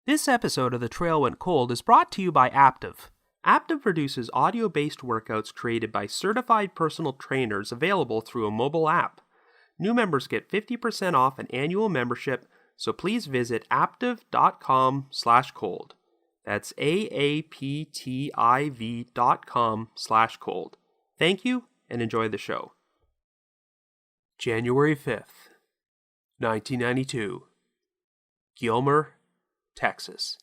This episode of The Trail Went Cold is brought to you by Aptiv. Aptiv produces audio-based workouts created by certified personal trainers available through a mobile app. New members get 50% off an annual membership, so please visit aptiv.com/cold. That's AAPTIV.com/cold. Thank you, and enjoy the show. January 5th, 1992. Gilmer, Texas.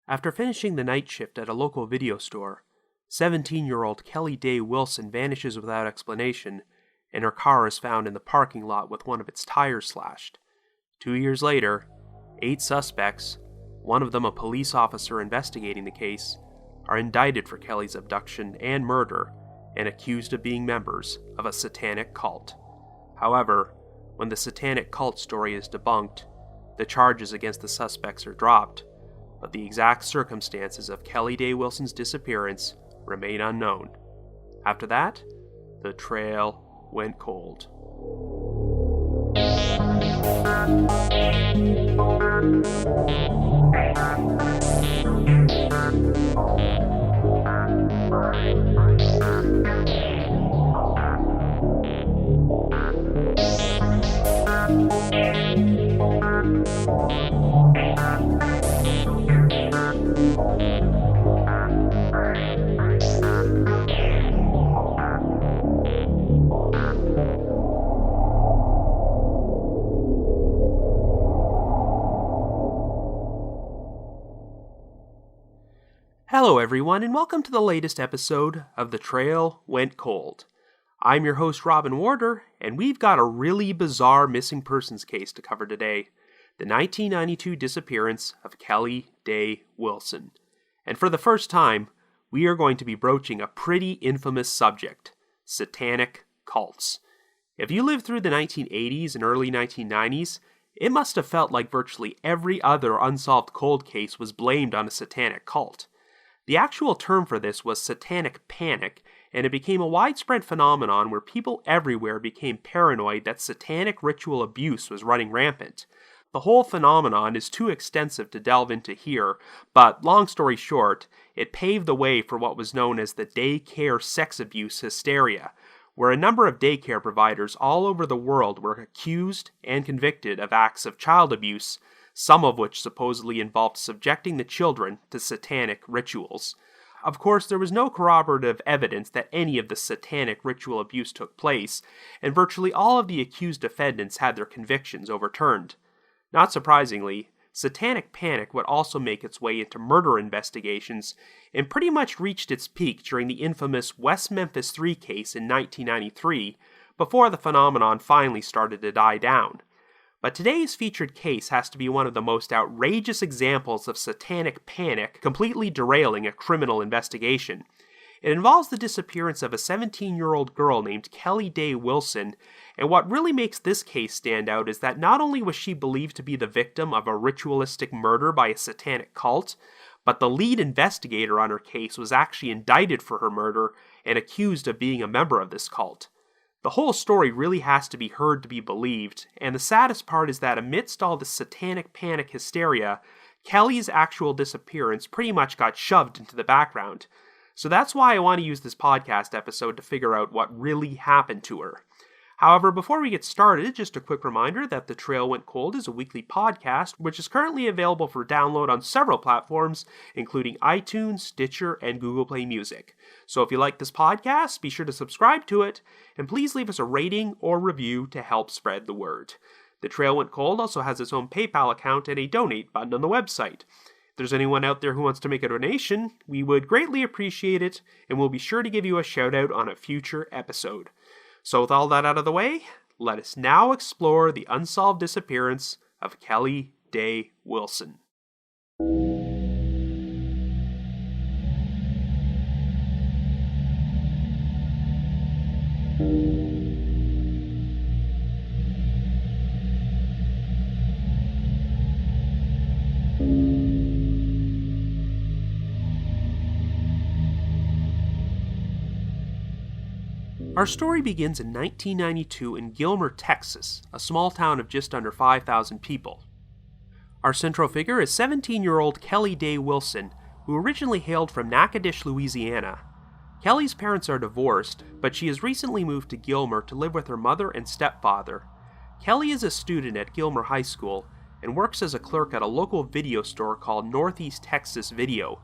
After finishing the night shift at a local video store, 17-year-old Kelly Dae Wilson vanishes without explanation, and her car is found in the parking lot with one of its tires slashed. 2 years later, 8 suspects, one of them a police officer investigating the case, are indicted for Kelly's abduction and murder and accused of being members of a satanic cult. However, when the satanic cult story is debunked, the charges against the suspects are dropped, but the exact circumstances of Kelly Dae Wilson's disappearance remain unknown. After that, the trail went cold. Hello everyone, and welcome to the latest episode of The Trail Went Cold. I'm your host Robin Warder, and we've got a really bizarre missing persons case to cover today. The 1992 disappearance of Kelly Dae Wilson. And for the first time, we are going to be broaching a pretty infamous subject, satanic cults. If you lived through the 1980s and early 1990s, it must have felt like virtually every other unsolved cold case was blamed on a satanic cult. The actual term for this was Satanic Panic, and it became a widespread phenomenon where people everywhere became paranoid that satanic ritual abuse was running rampant. The whole phenomenon is too extensive to delve into here, but long story short, it paved the way for what was known as the daycare sex abuse hysteria, where a number of daycare providers all over the world were accused and convicted of acts of child abuse, some of which supposedly involved subjecting the children to satanic rituals. Of course, there was no corroborative evidence that any of the satanic ritual abuse took place, and virtually all of the accused defendants had their convictions overturned. Not surprisingly, Satanic Panic would also make its way into murder investigations, and pretty much reached its peak during the infamous West Memphis 3 case in 1993, before the phenomenon finally started to die down. But today's featured case has to be one of the most outrageous examples of satanic panic completely derailing a criminal investigation. It involves the disappearance of a 17-year-old girl named Kelly Dae Wilson, and what really makes this case stand out is that not only was she believed to be the victim of a ritualistic murder by a satanic cult, but the lead investigator on her case was actually indicted for her murder and accused of being a member of this cult. The whole story really has to be heard to be believed, and the saddest part is that amidst all the satanic panic hysteria, Kelly's actual disappearance pretty much got shoved into the background. So that's why I want to use this podcast episode to figure out what really happened to her. However, before we get started, just a quick reminder that The Trail Went Cold is a weekly podcast, which is currently available for download on several platforms, including iTunes, Stitcher, and Google Play Music. So if you like this podcast, be sure to subscribe to it, and please leave us a rating or review to help spread the word. The Trail Went Cold also has its own PayPal account and a donate button on the website. If there's anyone out there who wants to make a donation, we would greatly appreciate it, and we'll be sure to give you a shout out on a future episode. So with all that out of the way, let us now explore the unsolved disappearance of Kelly Dae Wilson. Our story begins in 1992 in Gilmer, Texas, a small town of just under 5,000 people. Our central figure is 17-year-old Kelly Dae Wilson, who originally hailed from Natchitoches, Louisiana. Kelly's parents are divorced, but she has recently moved to Gilmer to live with her mother and stepfather. Kelly is a student at Gilmer High School and works as a clerk at a local video store called Northeast Texas Video.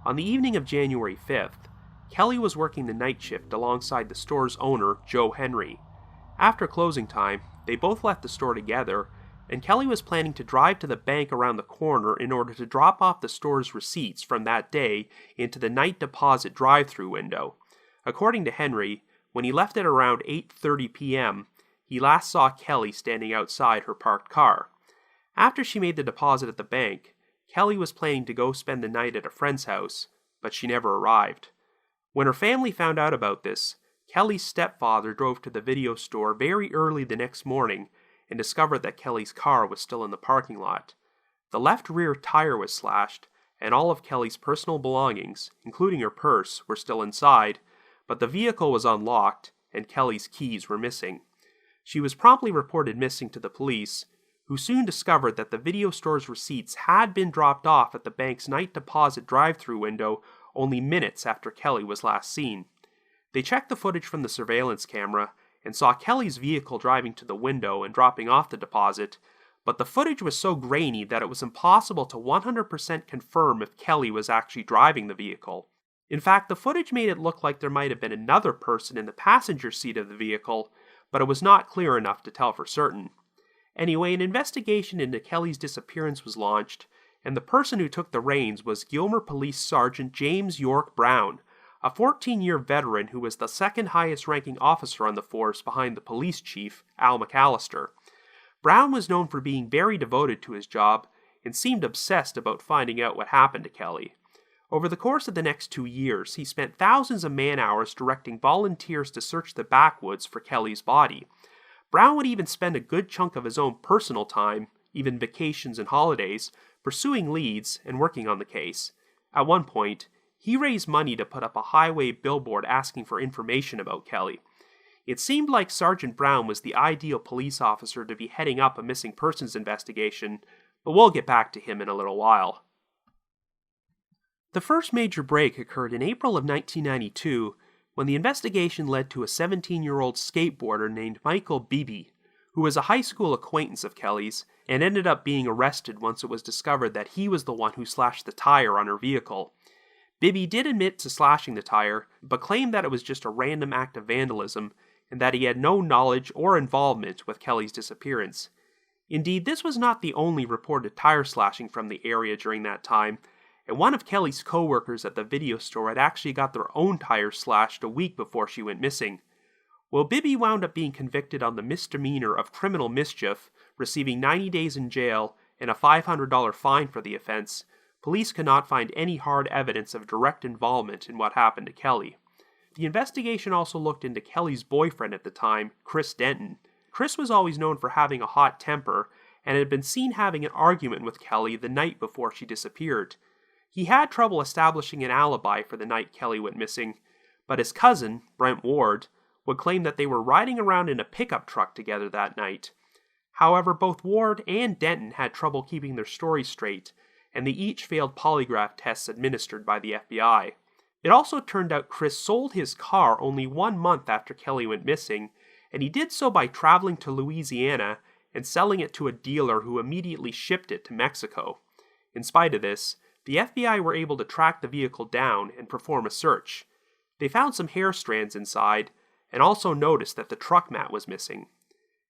On the evening of January 5th, Kelly was working the night shift alongside the store's owner, Joe Henry. After closing time, they both left the store together, and Kelly was planning to drive to the bank around the corner in order to drop off the store's receipts from that day into the night deposit drive-thru window. According to Henry, when he left at around 8:30 p.m., he last saw Kelly standing outside her parked car. After she made the deposit at the bank, Kelly was planning to go spend the night at a friend's house, but she never arrived. When her family found out about this, Kelly's stepfather drove to the video store very early the next morning and discovered that Kelly's car was still in the parking lot. The left rear tire was slashed, and all of Kelly's personal belongings, including her purse, were still inside, but the vehicle was unlocked and Kelly's keys were missing. She was promptly reported missing to the police, who soon discovered that the video store's receipts had been dropped off at the bank's night deposit drive-thru window only minutes after Kelly was last seen. They checked the footage from the surveillance camera and saw Kelly's vehicle driving to the window and dropping off the deposit, but the footage was so grainy that it was impossible to 100% confirm if Kelly was actually driving the vehicle. In fact, the footage made it look like there might have been another person in the passenger seat of the vehicle, but it was not clear enough to tell for certain. Anyway, an investigation into Kelly's disappearance was launched, and the person who took the reins was Gilmer Police Sergeant James York Brown, a 14-year veteran who was the second highest-ranking officer on the force behind the police chief, Al McAllister. Brown was known for being very devoted to his job and seemed obsessed about finding out what happened to Kelly. Over the course of the next 2 years, he spent thousands of man-hours directing volunteers to search the backwoods for Kelly's body. Brown would even spend a good chunk of his own personal time, even vacations and holidays, pursuing leads and working on the case. At one point, he raised money to put up a highway billboard asking for information about Kelly. It seemed like Sergeant Brown was the ideal police officer to be heading up a missing persons investigation, but we'll get back to him in a little while. The first major break occurred in April of 1992, when the investigation led to a 17-year-old skateboarder named Michael Beebe, who was a high school acquaintance of Kelly's, and ended up being arrested once it was discovered that he was the one who slashed the tire on her vehicle. Bibby did admit to slashing the tire, but claimed that it was just a random act of vandalism, and that he had no knowledge or involvement with Kelly's disappearance. Indeed, this was not the only reported tire slashing from the area during that time, and one of Kelly's co-workers at the video store had actually got their own tires slashed a week before she went missing. Well, Bibby wound up being convicted on the misdemeanor of criminal mischief, receiving 90 days in jail and a $500 fine for the offense. Police could not find any hard evidence of direct involvement in what happened to Kelly. The investigation also looked into Kelly's boyfriend at the time, Chris Denton. Chris was always known for having a hot temper, and had been seen having an argument with Kelly the night before she disappeared. He had trouble establishing an alibi for the night Kelly went missing, but his cousin, Brent Ward, would claim that they were riding around in a pickup truck together that night. However, both Ward and Denton had trouble keeping their stories straight, and they each failed polygraph tests administered by the FBI. It also turned out Chris sold his car only 1 month after Kelly went missing, and he did so by traveling to Louisiana and selling it to a dealer who immediately shipped it to Mexico. In spite of this, the FBI were able to track the vehicle down and perform a search. They found some hair strands inside, and also noticed that the truck mat was missing.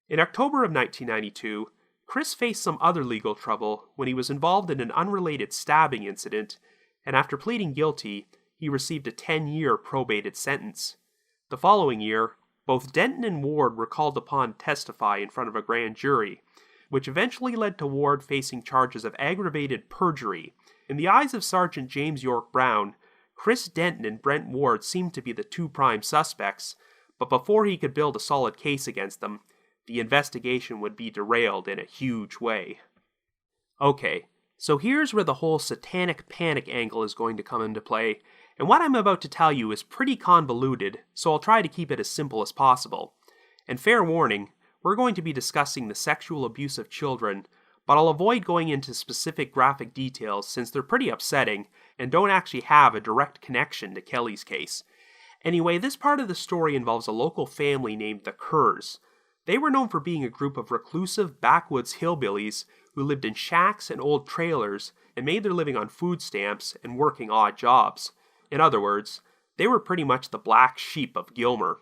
In October of 1992, Chris faced some other legal trouble when he was involved in an unrelated stabbing incident, and after pleading guilty, he received a 10-year probated sentence. The following year, both Denton and Ward were called upon to testify in front of a grand jury, which eventually led to Ward facing charges of aggravated perjury. In the eyes of Sergeant James York Brown, Chris Denton and Brent Ward seemed to be the two prime suspects, but before he could build a solid case against them, the investigation would be derailed in a huge way. Okay, so here's where the whole Satanic Panic angle is going to come into play, and what I'm about to tell you is pretty convoluted, so I'll try to keep it as simple as possible. And fair warning, we're going to be discussing the sexual abuse of children, but I'll avoid going into specific graphic details since they're pretty upsetting and don't actually have a direct connection to Kelly's case. Anyway, this part of the story involves a local family named the Kerrs. They were known for being a group of reclusive backwoods hillbillies who lived in shacks and old trailers and made their living on food stamps and working odd jobs. In other words, they were pretty much the black sheep of Gilmer.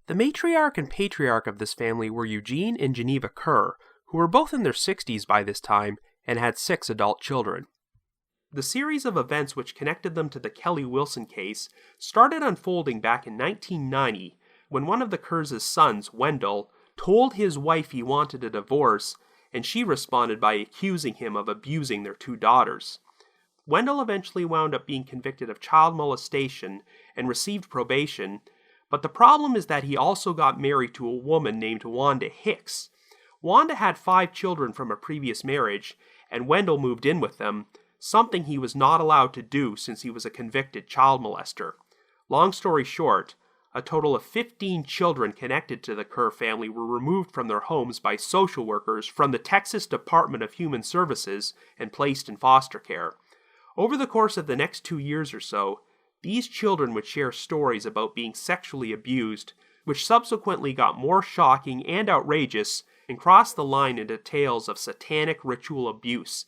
The matriarch and patriarch of this family were Eugene and Geneva Kerr, who were both in their 60s by this time and had 6 adult children. The series of events which connected them to the Kelly Wilson case started unfolding back in 1990 when one of the Kerrs' sons, Wendell, told his wife he wanted a divorce, and she responded by accusing him of abusing their 2 daughters. Wendell eventually wound up being convicted of child molestation and received probation, but the problem is that he also got married to a woman named Wanda Hicks. Wanda had 5 children from a previous marriage, and Wendell moved in with them, something he was not allowed to do since he was a convicted child molester. Long story short, a total of 15 children connected to the Kerr family were removed from their homes by social workers from the Texas Department of Human Services and placed in foster care. Over the course of the next 2 years or so, these children would share stories about being sexually abused, which subsequently got more shocking and outrageous and crossed the line into tales of satanic ritual abuse.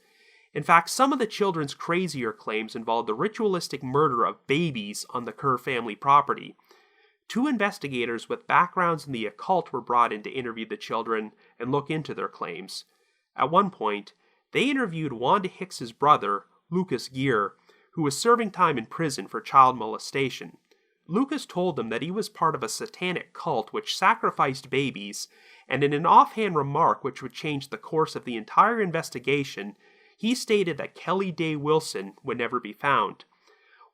In fact, some of the children's crazier claims involved the ritualistic murder of babies on the Kerr family property. 2 investigators with backgrounds in the occult were brought in to interview the children and look into their claims. At one point, they interviewed Wanda Hicks's brother, Lucas Gear, who was serving time in prison for child molestation. Lucas told them that he was part of a satanic cult which sacrificed babies, and in an offhand remark which would change the course of the entire investigation, he stated that Kelly Dae Wilson would never be found.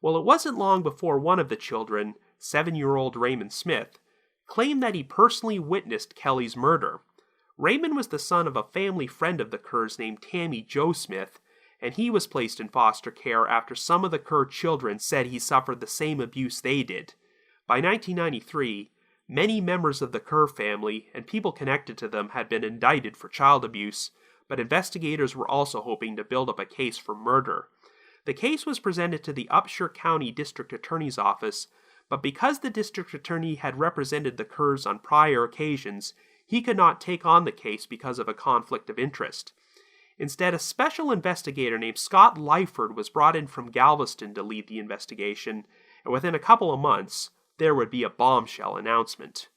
Well, it wasn't long before one of the children, 7-year-old Raymond Smith, claimed that he personally witnessed Kelly's murder. Raymond was the son of a family friend of the Kerrs named Tammy Jo Smith, and he was placed in foster care after some of the Kerr children said he suffered the same abuse they did. By 1993, many members of the Kerr family and people connected to them had been indicted for child abuse, but investigators were also hoping to build up a case for murder. The case was presented to the Upshur County District Attorney's Office, but because the district attorney had represented the Kerrs on prior occasions, he could not take on the case because of a conflict of interest. Instead, a special investigator named Scott Lyford was brought in from Galveston to lead the investigation, and within a couple of months, there would be a bombshell announcement.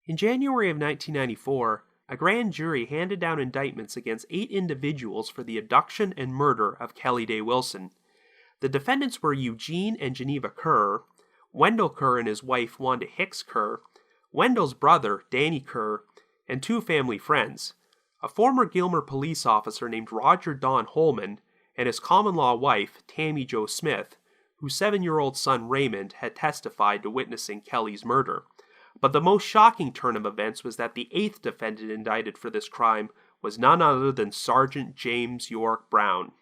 In January of 1994, a grand jury handed down indictments against 8 individuals for the abduction and murder of Kelly Dae Wilson. The defendants were Eugene and Geneva Kerr, Wendell Kerr and his wife Wanda Hicks Kerr, Wendell's brother Danny Kerr, and 2 family friends, a former Gilmer police officer named Roger Don Holman, and his common-law wife Tammy Jo Smith, whose 7-year-old son Raymond had testified to witnessing Kelly's murder. But the most shocking turn of events was that the 8th defendant indicted for this crime was none other than Sergeant James York Brown.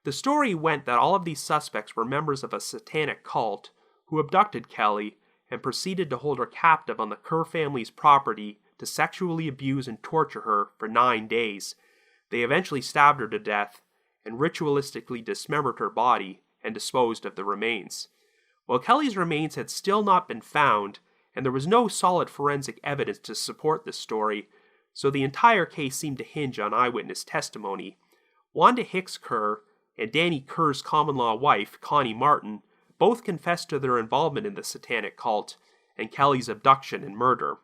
The story went that all of these suspects were members of a satanic cult who abducted Kelly and proceeded to hold her captive on the Kerr family's property to sexually abuse and torture her for 9 days. They eventually stabbed her to death and ritualistically dismembered her body and disposed of the remains. While Kelly's remains had still not been found, and there was no solid forensic evidence to support this story, so the entire case seemed to hinge on eyewitness testimony, Wanda Hicks Kerr and Danny Kerr's common-law wife, Connie Martin, both confessed to their involvement in the satanic cult and Kelly's abduction and murder.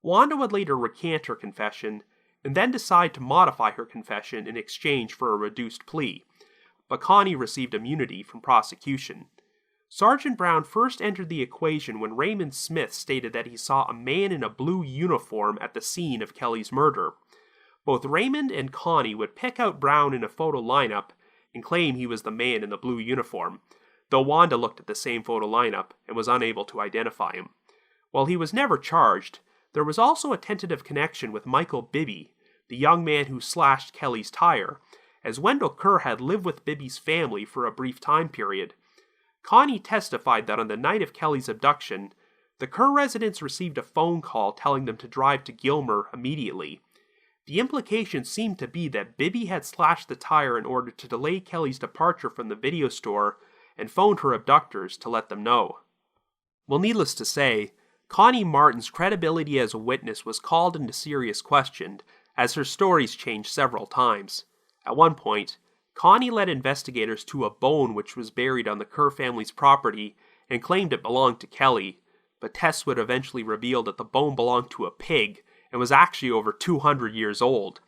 Wanda would later recant her confession and then decide to modify her confession in exchange for a reduced plea, but Connie received immunity from prosecution. Sergeant Brown first entered the equation when Raymond Smith stated that he saw a man in a blue uniform at the scene of Kelly's murder. Both Raymond and Connie would pick out Brown in a photo lineup and claim he was the man in the blue uniform, though Wanda looked at the same photo lineup and was unable to identify him. While he was never charged, there was also a tentative connection with Michael Bibby, the young man who slashed Kelly's tire, as Wendell Kerr had lived with Bibby's family for a brief time period. Connie testified that on the night of Kelly's abduction, the Kerr residents received a phone call telling them to drive to Gilmer immediately. The implication seemed to be that Bibby had slashed the tire in order to delay Kelly's departure from the video store and phoned her abductors to let them know. Well, needless to say, Connie Martin's credibility as a witness was called into serious question as her stories changed several times. At one point, Connie led investigators to a bone which was buried on the Kerr family's property and claimed it belonged to Kelly, but tests would eventually reveal that the bone belonged to a pig and was actually over 200 years old.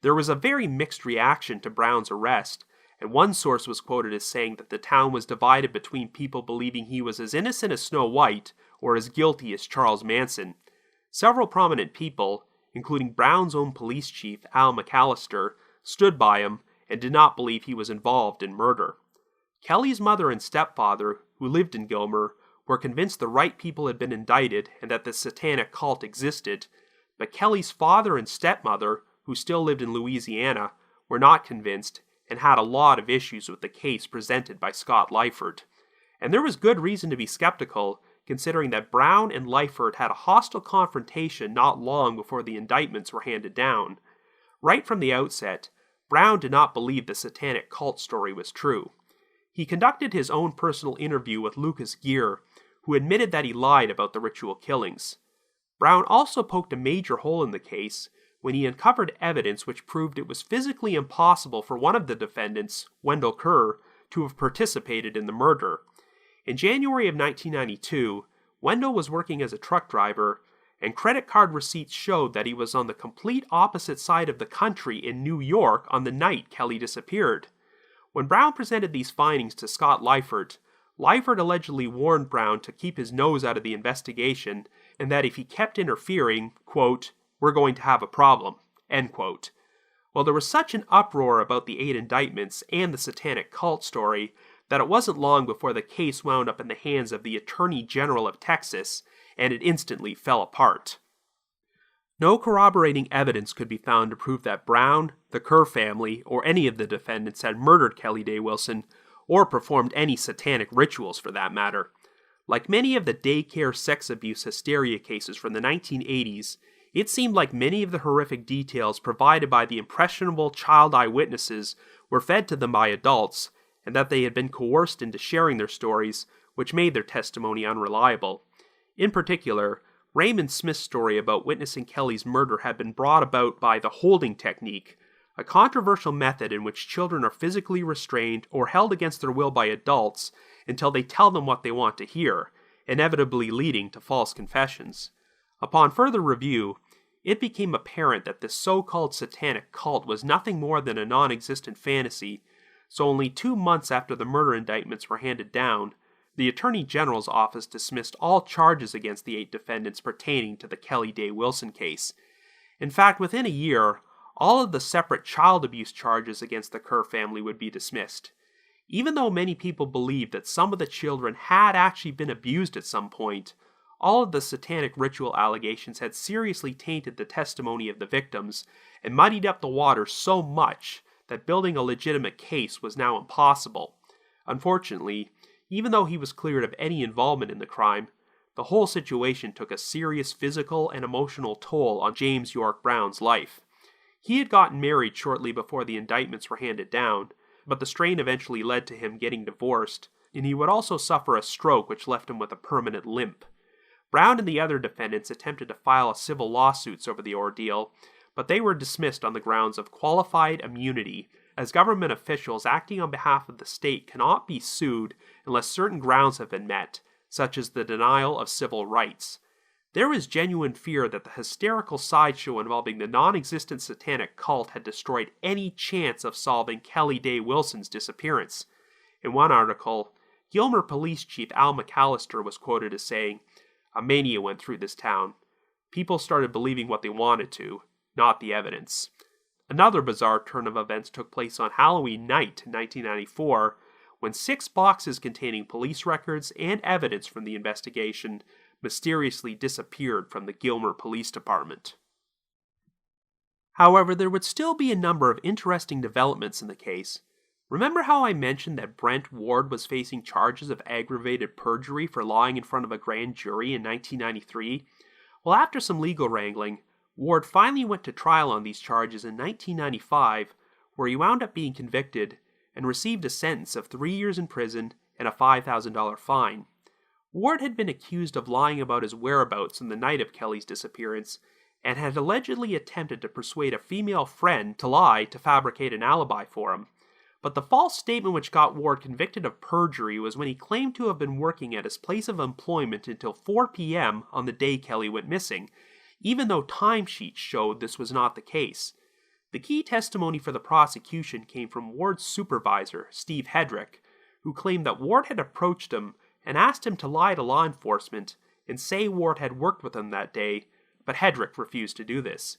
There was a very mixed reaction to Brown's arrest, and one source was quoted as saying that the town was divided between people believing he was as innocent as Snow White or as guilty as Charles Manson. Several prominent people, including Brown's own police chief, Al McAllister, stood by him and did not believe he was involved in murder. Kelly's mother and stepfather, who lived in Gilmer, were convinced the right people had been indicted and that the satanic cult existed, but Kelly's father and stepmother, who still lived in Louisiana, were not convinced and had a lot of issues with the case presented by Scott Lyford. And there was good reason to be skeptical, considering that Brown and Lyford had a hostile confrontation not long before the indictments were handed down. Right from the outset, Brown did not believe the satanic cult story was true. He conducted his own personal interview with Lucas Gear, who admitted that he lied about the ritual killings. Brown also poked a major hole in the case when he uncovered evidence which proved it was physically impossible for one of the defendants, Wendell Kerr, to have participated in the murder. In January of 1992, Wendell was working as a truck driver, and credit card receipts showed that he was on the complete opposite side of the country in New York on the night Kelly disappeared. When Brown presented these findings to Scott Lyford, Lyford allegedly warned Brown to keep his nose out of the investigation and that if he kept interfering, quote, "we're going to have a problem," end quote. Well, there was such an uproar about the 8 indictments and the satanic cult story that it wasn't long before the case wound up in the hands of the Attorney General of Texas, and it instantly fell apart. No corroborating evidence could be found to prove that Brown, the Kerr family, or any of the defendants had murdered Kelly Dae Wilson, or performed any satanic rituals for that matter. Like many of the daycare sex abuse hysteria cases from the 1980s, it seemed like many of the horrific details provided by the impressionable child eyewitnesses were fed to them by adults, and that they had been coerced into sharing their stories, which made their testimony unreliable. In particular, Raymond Smith's story about witnessing Kelly's murder had been brought about by the holding technique, a controversial method in which children are physically restrained or held against their will by adults until they tell them what they want to hear, inevitably leading to false confessions. Upon further review, it became apparent that this so-called satanic cult was nothing more than a non-existent fantasy, so only 2 months after the murder indictments were handed down, the Attorney General's office dismissed all charges against the 8 defendants pertaining to the Kelly Dae Wilson case. In fact, within a year, all of the separate child abuse charges against the Kerr family would be dismissed. Even though many people believed that some of the children had actually been abused at some point, all of the satanic ritual allegations had seriously tainted the testimony of the victims and muddied up the water so much that building a legitimate case was now impossible. Unfortunately, even though he was cleared of any involvement in the crime, the whole situation took a serious physical and emotional toll on James York Brown's life. He had gotten married shortly before the indictments were handed down, but the strain eventually led to him getting divorced, and he would also suffer a stroke which left him with a permanent limp. Brown and the other defendants attempted to file civil lawsuits over the ordeal, but they were dismissed on the grounds of qualified immunity, as government officials acting on behalf of the state cannot be sued unless certain grounds have been met, such as the denial of civil rights. There was genuine fear that the hysterical sideshow involving the non-existent satanic cult had destroyed any chance of solving Kelly Dae Wilson's disappearance. In one article, Gilmer Police Chief Al McAllister was quoted as saying, "A mania went through this town. People started believing what they wanted to, not the evidence." Another bizarre turn of events took place on Halloween night in 1994, when 6 boxes containing police records and evidence from the investigation mysteriously disappeared from the Gilmer Police Department. However, there would still be a number of interesting developments in the case. Remember how I mentioned that Brent Ward was facing charges of aggravated perjury for lying in front of a grand jury in 1993? Well, after some legal wrangling, Ward finally went to trial on these charges in 1995, where he wound up being convicted and received a sentence of 3 years in prison and a $5,000 fine. Ward had been accused of lying about his whereabouts on the night of Kelly's disappearance, and had allegedly attempted to persuade a female friend to lie to fabricate an alibi for him. But the false statement which got Ward convicted of perjury was when he claimed to have been working at his place of employment until 4 p.m. on the day Kelly went missing, even though timesheets showed this was not the case. The key testimony for the prosecution came from Ward's supervisor, Steve Hedrick, who claimed that Ward had approached him and asked him to lie to law enforcement and say Ward had worked with him that day, but Hedrick refused to do this.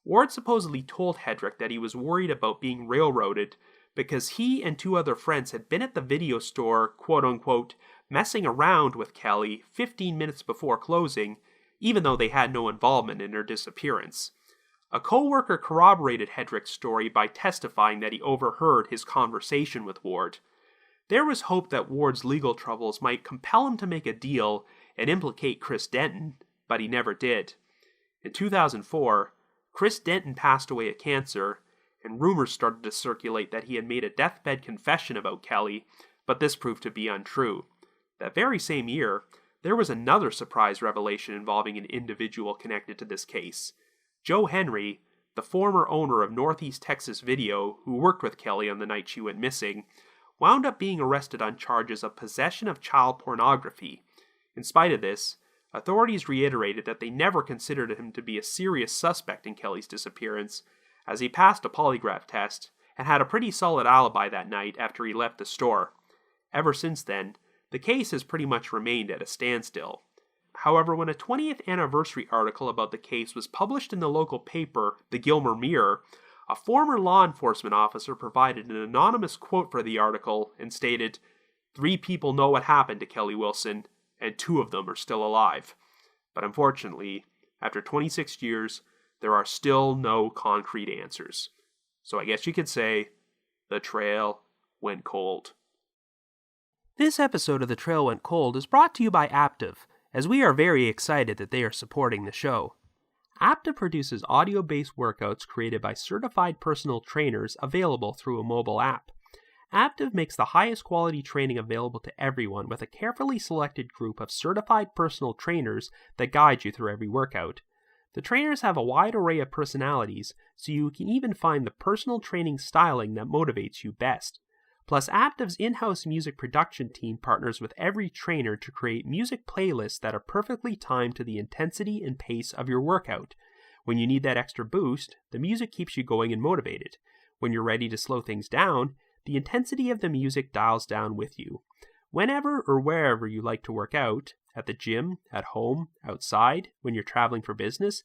Ward supposedly told Hedrick that he was worried about being railroaded because he and 2 other friends had been at the video store, quote-unquote, messing around with Kelly 15 minutes before closing, even though they had no involvement in her disappearance. A co-worker corroborated Hedrick's story by testifying that he overheard his conversation with Ward. There was hope that Ward's legal troubles might compel him to make a deal and implicate Chris Denton, but he never did. In 2004, Chris Denton passed away of cancer, and rumors started to circulate that he had made a deathbed confession about Kelly, but this proved to be untrue. That very same year, there was another surprise revelation involving an individual connected to this case. Joe Henry, the former owner of Northeast Texas Video, who worked with Kelly on the night she went missing, wound up being arrested on charges of possession of child pornography. In spite of this, authorities reiterated that they never considered him to be a serious suspect in Kelly's disappearance, as he passed a polygraph test and had a pretty solid alibi that night after he left the store. Ever since then, the case has pretty much remained at a standstill. However, when a 20th anniversary article about the case was published in the local paper, the Gilmer Mirror, a former law enforcement officer provided an anonymous quote for the article and stated, "3 people know what happened to Kelly Wilson, and 2 of them are still alive." But unfortunately, after 26 years, there are still no concrete answers. So I guess you could say, the trail went cold. This episode of The Trail Went Cold is brought to you by Aptiv, as we are very excited that they are supporting the show. Aptiv produces audio-based workouts created by certified personal trainers available through a mobile app. Aptiv makes the highest quality training available to everyone with a carefully selected group of certified personal trainers that guide you through every workout. The trainers have a wide array of personalities, so you can even find the personal training styling that motivates you best. Plus, Aptiv's in-house music production team partners with every trainer to create music playlists that are perfectly timed to the intensity and pace of your workout. When you need that extra boost, the music keeps you going and motivated. When you're ready to slow things down, the intensity of the music dials down with you. Whenever or wherever you like to work out, at the gym, at home, outside, when you're traveling for business,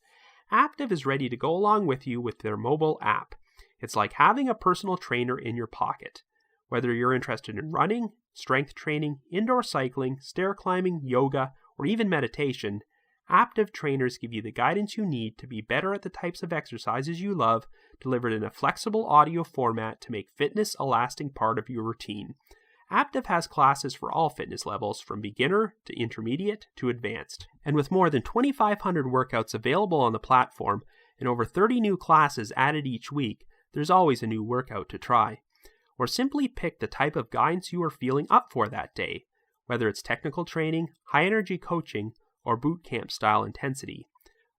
Aptiv is ready to go along with you with their mobile app. It's like having a personal trainer in your pocket. Whether you're interested in running, strength training, indoor cycling, stair climbing, yoga, or even meditation, Aptiv trainers give you the guidance you need to be better at the types of exercises you love, delivered in a flexible audio format to make fitness a lasting part of your routine. Aptiv has classes for all fitness levels, from beginner to intermediate to advanced. And with more than 2,500 workouts available on the platform and over 30 new classes added each week, there's always a new workout to try. Or simply pick the type of guidance you are feeling up for that day, whether it's technical training, high-energy coaching, or boot camp style intensity.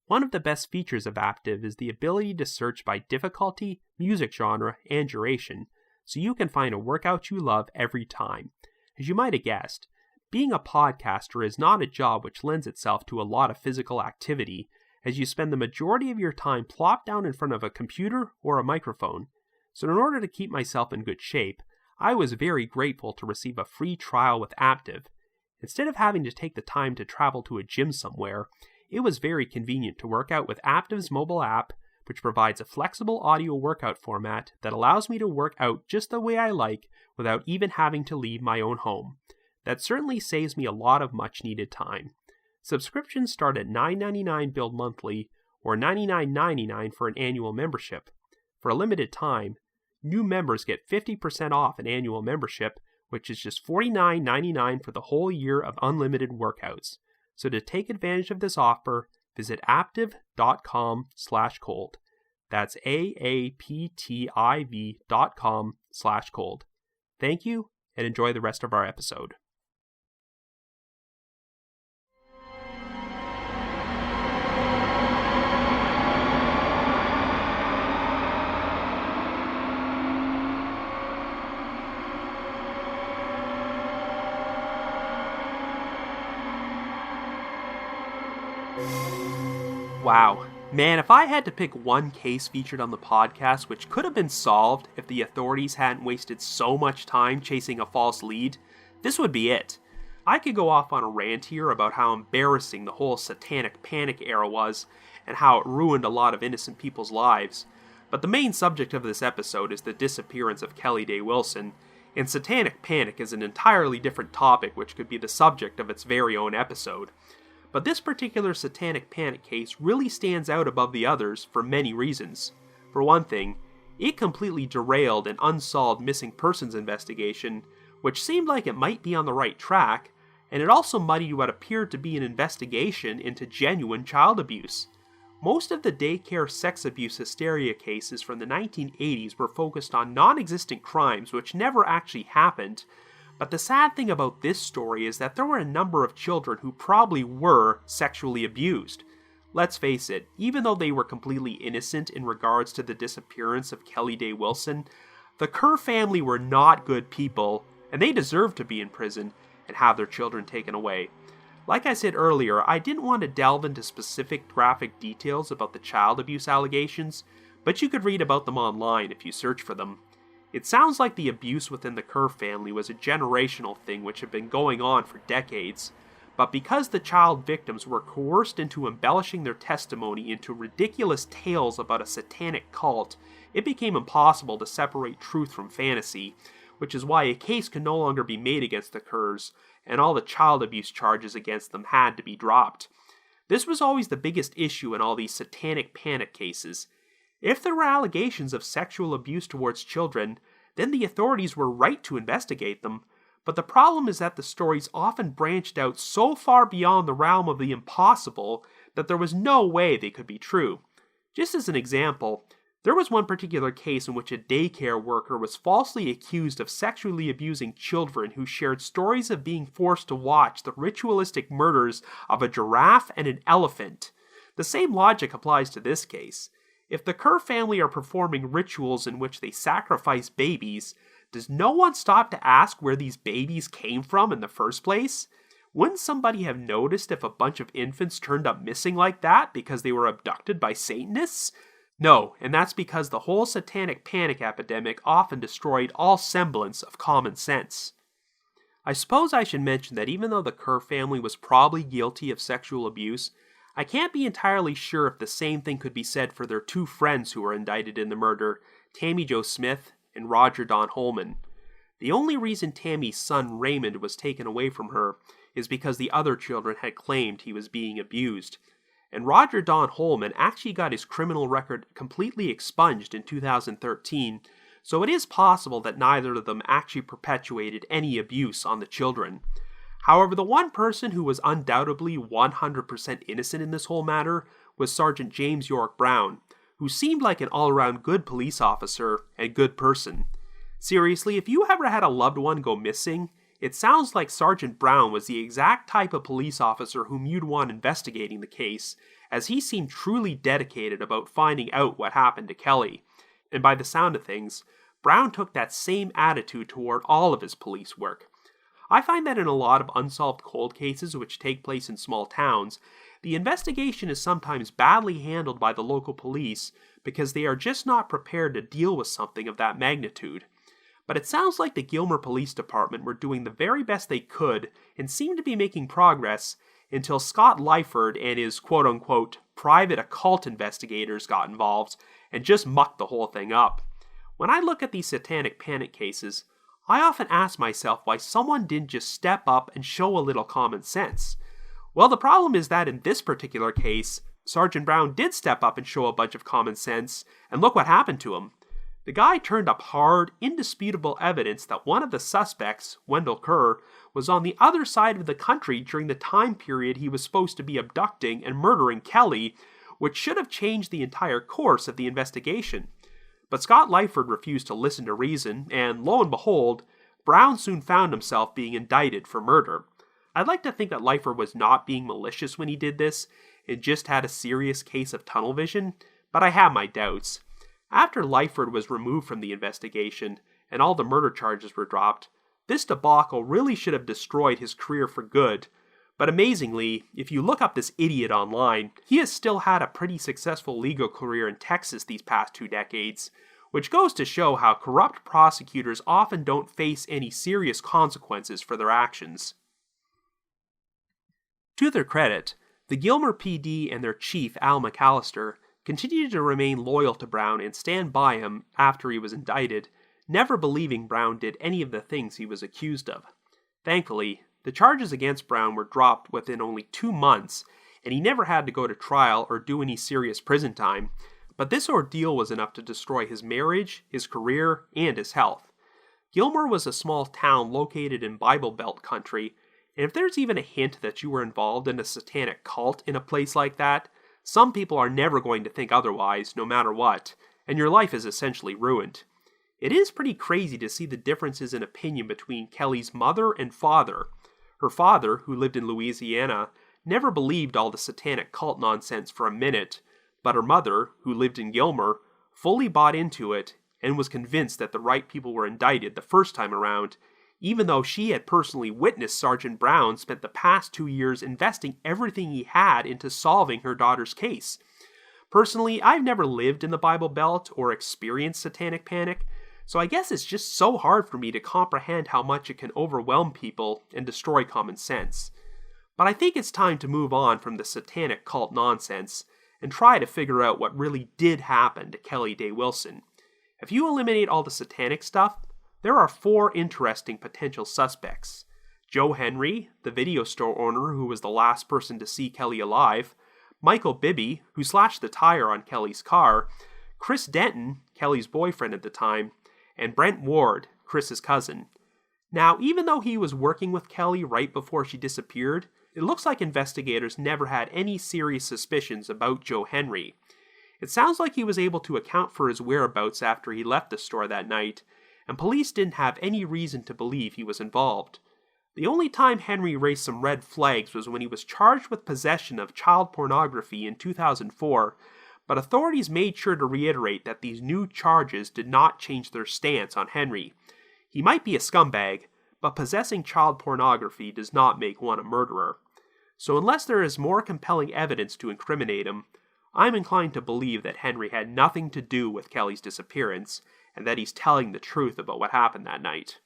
One of the best features of Aptiv is the ability to search by difficulty, music genre, and duration, so you can find a workout you love every time. As you might have guessed, being a podcaster is not a job which lends itself to a lot of physical activity, as you spend the majority of your time plopped down in front of a computer or a microphone. So in order to keep myself in good shape, I was very grateful to receive a free trial with Aptiv. Instead of having to take the time to travel to a gym somewhere, it was very convenient to work out with Aptiv's mobile app, which provides a flexible audio workout format that allows me to work out just the way I like without even having to leave my own home. That certainly saves me a lot of much-needed time. Subscriptions start at $9.99 billed monthly, or $99.99 for an annual membership. For a limited time, new members get 50% off an annual membership, which is just $49.99 for the whole year of unlimited workouts. So to take advantage of this offer, visit aptiv.com/cold. That's aaptiv.com/cold. Thank you, and enjoy the rest of our episode. Wow. Man, if I had to pick one case featured on the podcast which could have been solved if the authorities hadn't wasted so much time chasing a false lead, this would be it. I could go off on a rant here about how embarrassing the whole Satanic Panic era was, and how it ruined a lot of innocent people's lives. But the main subject of this episode is the disappearance of Kelly Dae Wilson, and Satanic Panic is an entirely different topic which could be the subject of its very own episode. But this particular Satanic Panic case really stands out above the others for many reasons. For one thing, it completely derailed an unsolved missing persons investigation, which seemed like it might be on the right track, and it also muddied what appeared to be an investigation into genuine child abuse. Most of the daycare sex abuse hysteria cases from the 1980s were focused on non-existent crimes which never actually happened. But the sad thing about this story is that there were a number of children who probably were sexually abused. Let's face it, even though they were completely innocent in regards to the disappearance of Kelly Dae Wilson, the Kerr family were not good people, and they deserved to be in prison and have their children taken away. Like I said earlier, I didn't want to delve into specific graphic details about the child abuse allegations, but you could read about them online if you search for them. It sounds like the abuse within the Kerr family was a generational thing which had been going on for decades, but because the child victims were coerced into embellishing their testimony into ridiculous tales about a satanic cult, it became impossible to separate truth from fantasy, which is why a case could no longer be made against the Kerrs, and all the child abuse charges against them had to be dropped. This was always the biggest issue in all these Satanic Panic cases. If there were allegations of sexual abuse towards children, then the authorities were right to investigate them, but the problem is that the stories often branched out so far beyond the realm of the impossible that there was no way they could be true. Just as an example, there was one particular case in which a daycare worker was falsely accused of sexually abusing children who shared stories of being forced to watch the ritualistic murders of a giraffe and an elephant. The same logic applies to this case. If the Kerr family are performing rituals in which they sacrifice babies, does no one stop to ask where these babies came from in the first place? Wouldn't somebody have noticed if a bunch of infants turned up missing like that because they were abducted by Satanists? No, and that's because the whole Satanic Panic epidemic often destroyed all semblance of common sense. I suppose I should mention that even though the Kerr family was probably guilty of sexual abuse, I can't be entirely sure if the same thing could be said for their two friends who were indicted in the murder, Tammy Jo Smith and Roger Don Holman. The only reason Tammy's son Raymond was taken away from her is because the other children had claimed he was being abused. And Roger Don Holman actually got his criminal record completely expunged in 2013, so it is possible that neither of them actually perpetuated any abuse on the children. However, the one person who was undoubtedly 100% innocent in this whole matter was Sergeant James York Brown, who seemed like an all-around good police officer and good person. Seriously, if you ever had a loved one go missing, it sounds like Sergeant Brown was the exact type of police officer whom you'd want investigating the case, as he seemed truly dedicated about finding out what happened to Kelly. And by the sound of things, Brown took that same attitude toward all of his police work. I find that in a lot of unsolved cold cases which take place in small towns, the investigation is sometimes badly handled by the local police because they are just not prepared to deal with something of that magnitude. But it sounds like the Gilmer Police Department were doing the very best they could and seemed to be making progress until Scott Lyford and his quote-unquote private occult investigators got involved and just mucked the whole thing up. When I look at these Satanic Panic cases, I often ask myself why someone didn't just step up and show a little common sense. Well, the problem is that in this particular case, Sergeant Brown did step up and show a bunch of common sense, and look what happened to him. The guy turned up hard, indisputable evidence that one of the suspects, Wendell Kerr, was on the other side of the country during the time period he was supposed to be abducting and murdering Kelly, which should have changed the entire course of the investigation. But Scott Lyford refused to listen to reason, and lo and behold, Brown soon found himself being indicted for murder. I'd like to think that Lyford was not being malicious when he did this, and just had a serious case of tunnel vision, but I have my doubts. After Lyford was removed from the investigation, and all the murder charges were dropped, this debacle really should have destroyed his career for good. But amazingly, if you look up this idiot online, he has still had a pretty successful legal career in Texas these past 2 decades, which goes to show how corrupt prosecutors often don't face any serious consequences for their actions. To their credit, the Gilmer PD and their chief, Al McAllister, continued to remain loyal to Brown and stand by him after he was indicted, never believing Brown did any of the things he was accused of. Thankfully, the charges against Brown were dropped within only 2 months, and he never had to go to trial or do any serious prison time, but this ordeal was enough to destroy his marriage, his career, and his health. Gilmer was a small town located in Bible Belt country, and if there's even a hint that you were involved in a satanic cult in a place like that, some people are never going to think otherwise, no matter what, and your life is essentially ruined. It is pretty crazy to see the differences in opinion between Kelly's mother and father. Her father, who lived in Louisiana, never believed all the satanic cult nonsense for a minute, but her mother, who lived in Gilmer, fully bought into it and was convinced that the right people were indicted the first time around, even though she had personally witnessed Sergeant Brown spent the past 2 years investing everything he had into solving her daughter's case. Personally, I've never lived in the Bible Belt or experienced Satanic Panic, so I guess it's just so hard for me to comprehend how much it can overwhelm people and destroy common sense. But I think it's time to move on from the satanic cult nonsense and try to figure out what really did happen to Kelly Dae Wilson. If you eliminate all the satanic stuff, there are 4 interesting potential suspects. Joe Henry, the video store owner who was the last person to see Kelly alive, Michael Bibby, who slashed the tire on Kelly's car, Chris Denton, Kelly's boyfriend at the time, and Brent Ward, Chris's cousin. Now, even though he was working with Kelly right before she disappeared, it looks like investigators never had any serious suspicions about Joe Henry. It sounds like he was able to account for his whereabouts after he left the store that night, and police didn't have any reason to believe he was involved. The only time Henry raised some red flags was when he was charged with possession of child pornography in 2004, but authorities made sure to reiterate that these new charges did not change their stance on Henry. He might be a scumbag, but possessing child pornography does not make one a murderer. So unless there is more compelling evidence to incriminate him, I'm inclined to believe that Henry had nothing to do with Kelly's disappearance, and that he's telling the truth about what happened that night.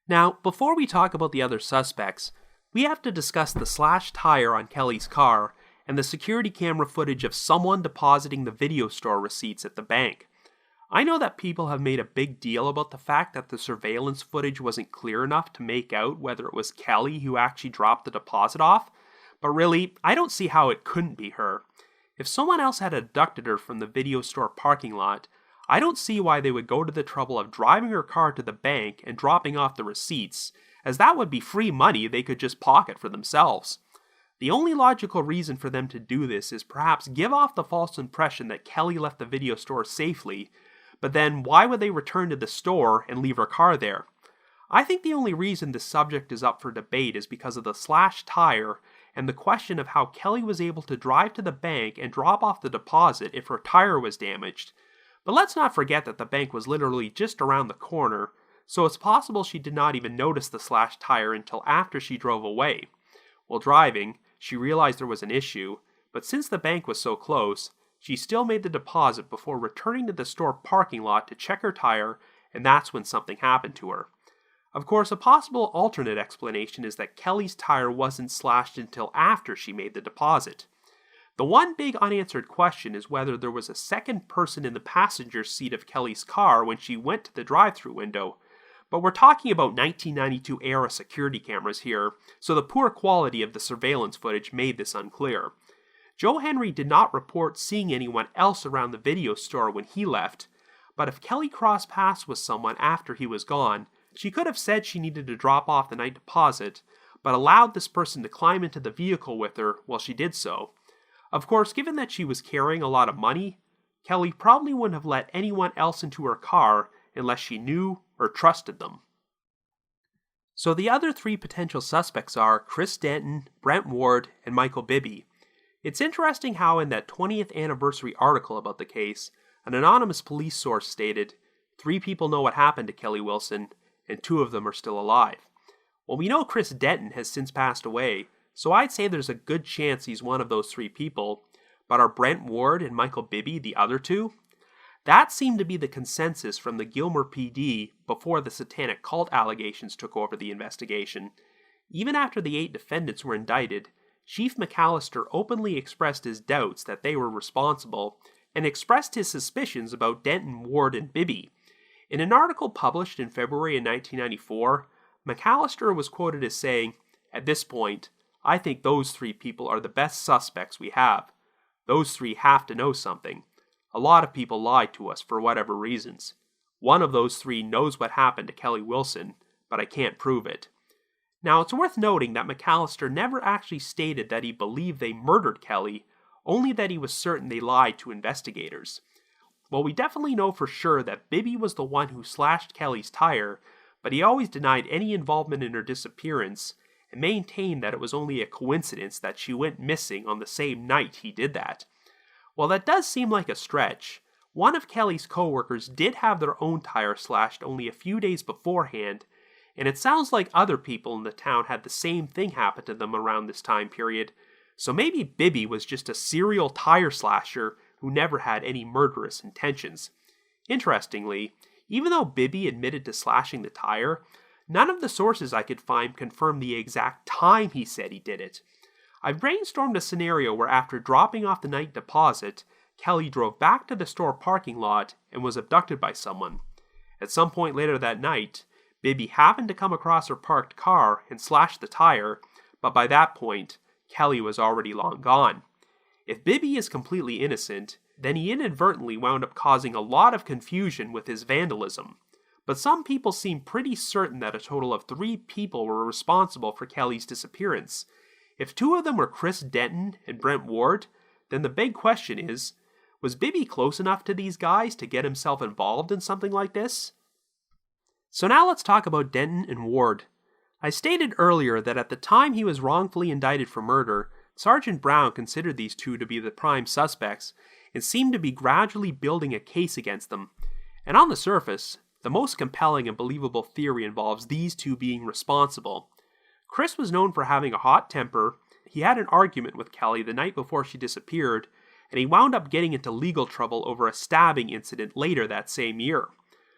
Now, before we talk about the other suspects, we have to discuss the slashed tire on Kelly's car and the security camera footage of someone depositing the video store receipts at the bank. I know that people have made a big deal about the fact that the surveillance footage wasn't clear enough to make out whether it was Kelly who actually dropped the deposit off, but really, I don't see how it couldn't be her. If someone else had abducted her from the video store parking lot, I don't see why they would go to the trouble of driving her car to the bank and dropping off the receipts, as that would be free money they could just pocket for themselves. The only logical reason for them to do this is perhaps give off the false impression that Kelly left the video store safely, but then why would they return to the store and leave her car there? I think the only reason this subject is up for debate is because of the slashed tire and the question of how Kelly was able to drive to the bank and drop off the deposit if her tire was damaged. But let's not forget that the bank was literally just around the corner, so it's possible she did not even notice the slashed tire until after she drove away. While driving, she realized there was an issue, but since the bank was so close, she still made the deposit before returning to the store parking lot to check her tire, and that's when something happened to her. Of course, a possible alternate explanation is that Kelly's tire wasn't slashed until after she made the deposit. The one big unanswered question is whether there was a second person in the passenger seat of Kelly's car when she went to the drive-thru window. But we're talking about 1992 era security cameras here, so the poor quality of the surveillance footage made this unclear. Joe Henry did not report seeing anyone else around the video store when he left, but if Kelly crossed paths with someone after he was gone, she could have said she needed to drop off the night deposit, but allowed this person to climb into the vehicle with her while she did so. Of course, given that she was carrying a lot of money, Kelly probably wouldn't have let anyone else into her car unless she knew or trusted them. So the other three potential suspects are Chris Denton, Brent Ward, and Michael Bibby. It's interesting how in that 20th anniversary article about the case, an anonymous police source stated, 3 people know what happened to Kelly Wilson, and 2 of them are still alive. Well, we know Chris Denton has since passed away, so I'd say there's a good chance he's one of those 3 people, but are Brent Ward and Michael Bibby the other 2? That seemed to be the consensus from the Gilmer PD before the satanic cult allegations took over the investigation. Even after the 8 defendants were indicted, Chief McAllister openly expressed his doubts that they were responsible, and expressed his suspicions about Denton, Ward, and Bibby. In an article published in February of 1994, McAllister was quoted as saying, "At this point, I think those 3 people are the best suspects we have. Those 3 have to know something. A lot of people lied to us for whatever reasons. One of those 3 knows what happened to Kelly Wilson, but I can't prove it." Now, it's worth noting that McAllister never actually stated that he believed they murdered Kelly, only that he was certain they lied to investigators. Well, we definitely know for sure that Bibby was the one who slashed Kelly's tire, but he always denied any involvement in her disappearance, and maintained that it was only a coincidence that she went missing on the same night he did that. While that does seem like a stretch, one of Kelly's co-workers did have their own tire slashed only a few days beforehand, and it sounds like other people in the town had the same thing happen to them around this time period, so maybe Bibby was just a serial tire slasher who never had any murderous intentions. Interestingly, even though Bibby admitted to slashing the tire, none of the sources I could find confirmed the exact time he said he did it. I've brainstormed a scenario where after dropping off the night deposit, Kelly drove back to the store parking lot and was abducted by someone. At some point later that night, Bibby happened to come across her parked car and slashed the tire, but by that point, Kelly was already long gone. If Bibby is completely innocent, then he inadvertently wound up causing a lot of confusion with his vandalism. But some people seem pretty certain that a total of 3 people were responsible for Kelly's disappearance. If 2 of them were Chris Denton and Brent Ward, then the big question is, was Bibby close enough to these guys to get himself involved in something like this? So now let's talk about Denton and Ward. I stated earlier that at the time he was wrongfully indicted for murder, Sergeant Brown considered these 2 to be the prime suspects and seemed to be gradually building a case against them. And on the surface, the most compelling and believable theory involves these 2 being responsible. Chris was known for having a hot temper, he had an argument with Kelly the night before she disappeared, and he wound up getting into legal trouble over a stabbing incident later that same year.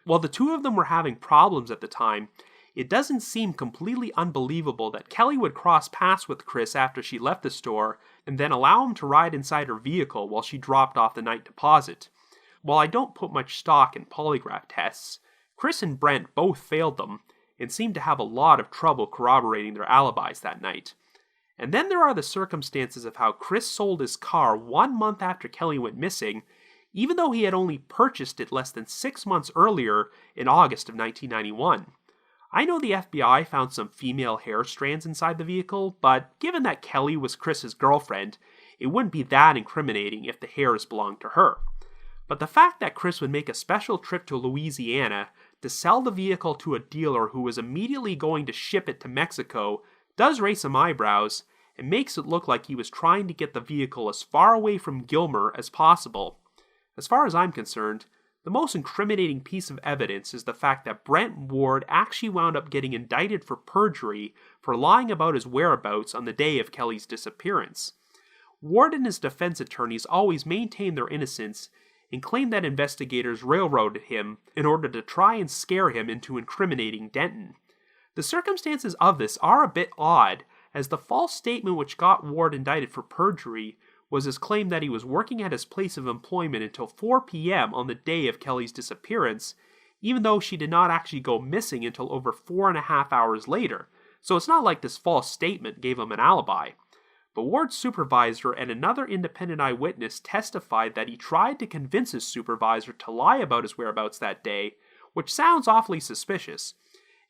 While the 2 of them were having problems at the time, it doesn't seem completely unbelievable that Kelly would cross paths with Chris after she left the store and then allow him to ride inside her vehicle while she dropped off the night deposit. While I don't put much stock in polygraph tests, Chris and Brent both failed them and seemed to have a lot of trouble corroborating their alibis that night. And then there are the circumstances of how Chris sold his car 1 month after Kelly went missing, even though he had only purchased it less than 6 months earlier in August of 1991. I know the FBI found some female hair strands inside the vehicle, but given that Kelly was Chris's girlfriend, it wouldn't be that incriminating if the hairs belonged to her. But the fact that Chris would make a special trip to Louisiana to sell the vehicle to a dealer who was immediately going to ship it to Mexico does raise some eyebrows and makes it look like he was trying to get the vehicle as far away from Gilmer as possible. As far as I'm concerned, the most incriminating piece of evidence is the fact that Brent Ward actually wound up getting indicted for perjury for lying about his whereabouts on the day of Kelly's disappearance. Ward and his defense attorneys always maintained their innocence and claimed that investigators railroaded him in order to try and scare him into incriminating Denton. The circumstances of this are a bit odd, as the false statement which got Ward indicted for perjury was his claim that he was working at his place of employment until 4 p.m. on the day of Kelly's disappearance, even though she did not actually go missing until over 4.5 hours later, so it's not like this false statement gave him an alibi. But Ward's supervisor and another independent eyewitness testified that he tried to convince his supervisor to lie about his whereabouts that day, which sounds awfully suspicious.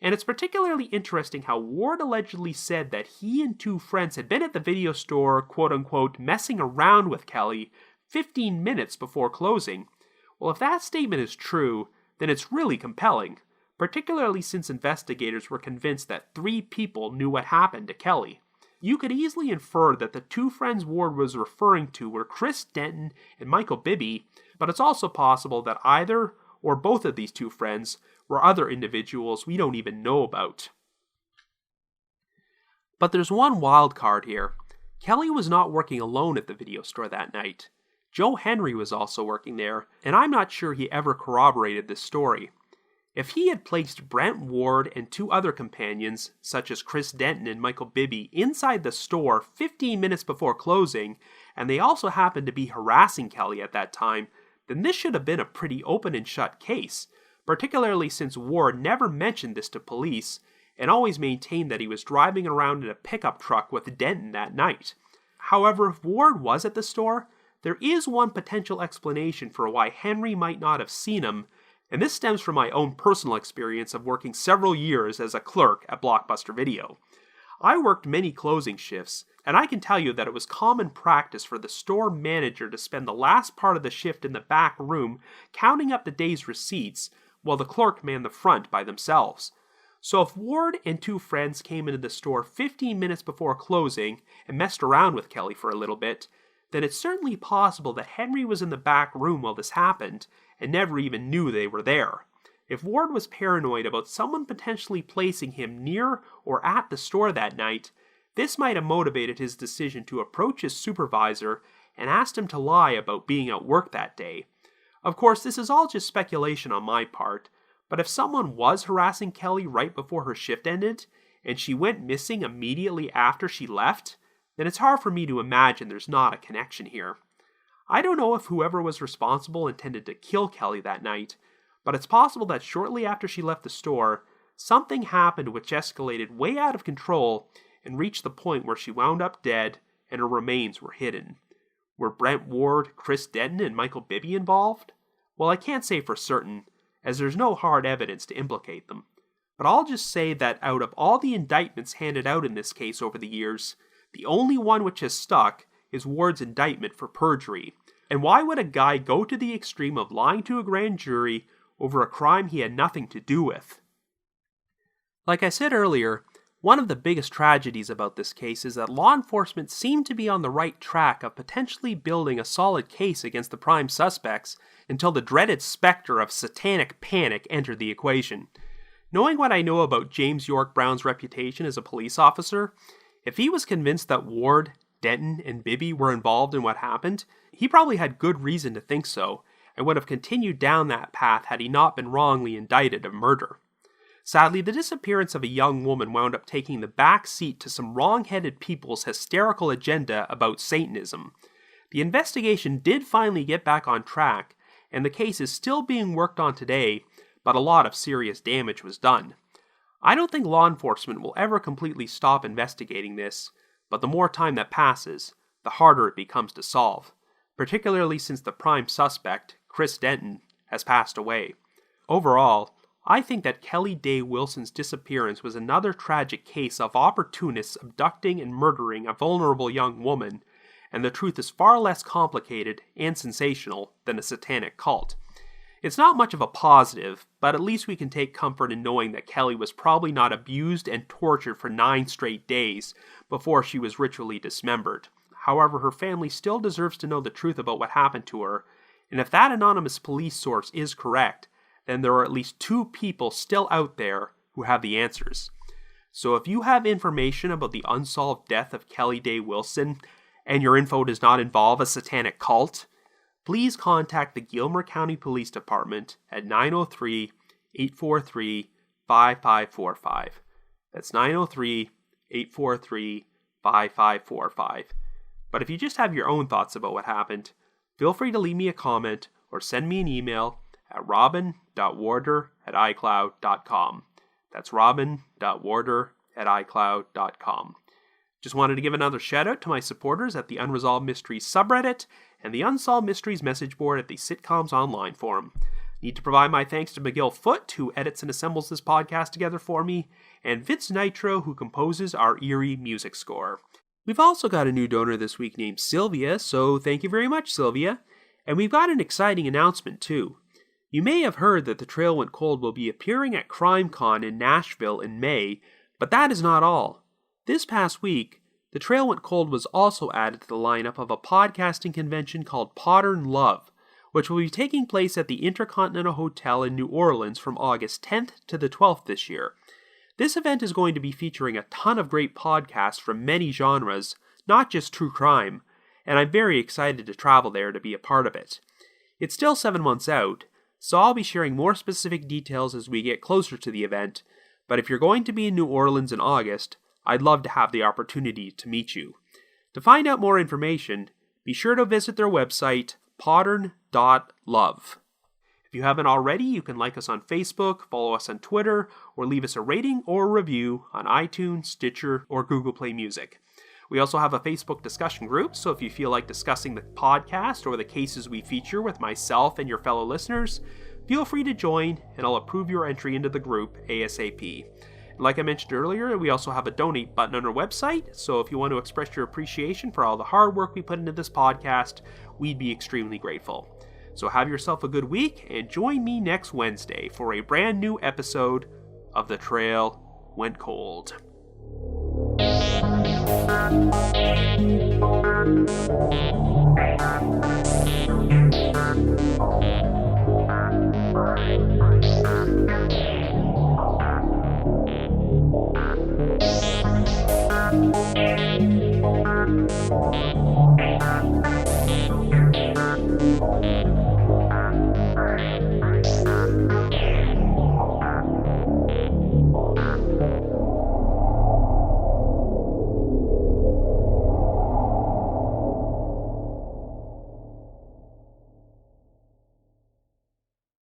And it's particularly interesting how Ward allegedly said that he and two friends had been at the video store, quote-unquote, messing around with Kelly 15 minutes before closing. Well, if that statement is true, then it's really compelling, particularly since investigators were convinced that 3 people knew what happened to Kelly. You could easily infer that the 2 friends Ward was referring to were Chris Denton and Michael Bibby, but it's also possible that either or both of these 2 friends were other individuals we don't even know about. But there's one wild card here. Kelly was not working alone at the video store that night. Joe Henry was also working there, and I'm not sure he ever corroborated this story. If he had placed Brent Ward and 2 other companions, such as Chris Denton and Michael Bibby, inside the store 15 minutes before closing, and they also happened to be harassing Kelly at that time, then this should have been a pretty open and shut case, particularly since Ward never mentioned this to police, and always maintained that he was driving around in a pickup truck with Denton that night. However, if Ward was at the store, there is one potential explanation for why Henry might not have seen him, and this stems from my own personal experience of working several years as a clerk at Blockbuster Video. I worked many closing shifts, and I can tell you that it was common practice for the store manager to spend the last part of the shift in the back room counting up the day's receipts, while the clerk manned the front by themselves. So if Ward and 2 friends came into the store 15 minutes before closing and messed around with Kelly for a little bit, then it's certainly possible that Henry was in the back room while this happened and never even knew they were there. If Ward was paranoid about someone potentially placing him near or at the store that night, this might have motivated his decision to approach his supervisor and asked him to lie about being at work that day. Of course, this is all just speculation on my part, but if someone was harassing Kelly right before her shift ended, and she went missing immediately after she left, then it's hard for me to imagine there's not a connection here. I don't know if whoever was responsible intended to kill Kelly that night, but it's possible that shortly after she left the store, something happened which escalated way out of control and reached the point where she wound up dead and her remains were hidden. Were Brent Ward, Chris Denton, and Michael Bibby involved? Well, I can't say for certain, as there's no hard evidence to implicate them. But I'll just say that out of all the indictments handed out in this case over the years, the only one which has stuck is Ward's indictment for perjury. And why would a guy go to the extreme of lying to a grand jury over a crime he had nothing to do with? Like I said earlier, one of the biggest tragedies about this case is that law enforcement seemed to be on the right track of potentially building a solid case against the prime suspects until the dreaded specter of Satanic Panic entered the equation. Knowing what I know about James York Brown's reputation as a police officer, if he was convinced that Ward, Denton, and Bibby were involved in what happened, he probably had good reason to think so, and would have continued down that path had he not been wrongly indicted of murder. Sadly, the disappearance of a young woman wound up taking the back seat to some wrong-headed people's hysterical agenda about Satanism. The investigation did finally get back on track, and the case is still being worked on today, but a lot of serious damage was done. I don't think law enforcement will ever completely stop investigating this, but the more time that passes, the harder it becomes to solve, particularly since the prime suspect, Chris Denton, has passed away. Overall, I think that Kelly Dae Wilson's disappearance was another tragic case of opportunists abducting and murdering a vulnerable young woman, and the truth is far less complicated and sensational than a satanic cult. It's not much of a positive, but at least we can take comfort in knowing that Kelly was probably not abused and tortured for 9 straight days before she was ritually dismembered. However, her family still deserves to know the truth about what happened to her, and if that anonymous police source is correct, then there are at least 2 people still out there who have the answers. So if you have information about the unsolved death of Kelly Dae Wilson, and your info does not involve a satanic cult, please contact the Gilmer County Police Department at 903-843-5545. That's 903-843-5545. But if you just have your own thoughts about what happened, feel free to leave me a comment or send me an email at robin.warder@icloud.com. That's robin.warder@icloud.com. Just wanted to give another shout out to my supporters at the Unresolved Mysteries subreddit and the Unsolved Mysteries message board at the Sitcoms Online forum. Need to provide my thanks to McGill Foote, who edits and assembles this podcast together for me, and Vince Nitro, who composes our eerie music score. We've also got a new donor this week named Sylvia, so thank you very much, Sylvia. And we've got an exciting announcement, too. You may have heard that The Trail Went Cold will be appearing at CrimeCon in Nashville in May, but that is not all. This past week, The Trail Went Cold was also added to the lineup of a podcasting convention called Modern Love, which will be taking place at the Intercontinental Hotel in New Orleans from August 10th to the 12th this year. This event is going to be featuring a ton of great podcasts from many genres, not just true crime, and I'm very excited to travel there to be a part of it. It's still 7 months out, so I'll be sharing more specific details as we get closer to the event, but if you're going to be in New Orleans in August, I'd love to have the opportunity to meet you. To find out more information, be sure to visit their website, podern.love. If you haven't already, you can like us on Facebook, follow us on Twitter, or leave us a rating or review on iTunes, Stitcher, or Google Play Music. We also have a Facebook discussion group, so if you feel like discussing the podcast or the cases we feature with myself and your fellow listeners, feel free to join, and I'll approve your entry into the group ASAP. Like I mentioned earlier, we also have a donate button on our website, so if you want to express your appreciation for all the hard work we put into this podcast, we'd be extremely grateful. So have yourself a good week, and join me next Wednesday for a brand new episode of The Trail Went Cold. Bye.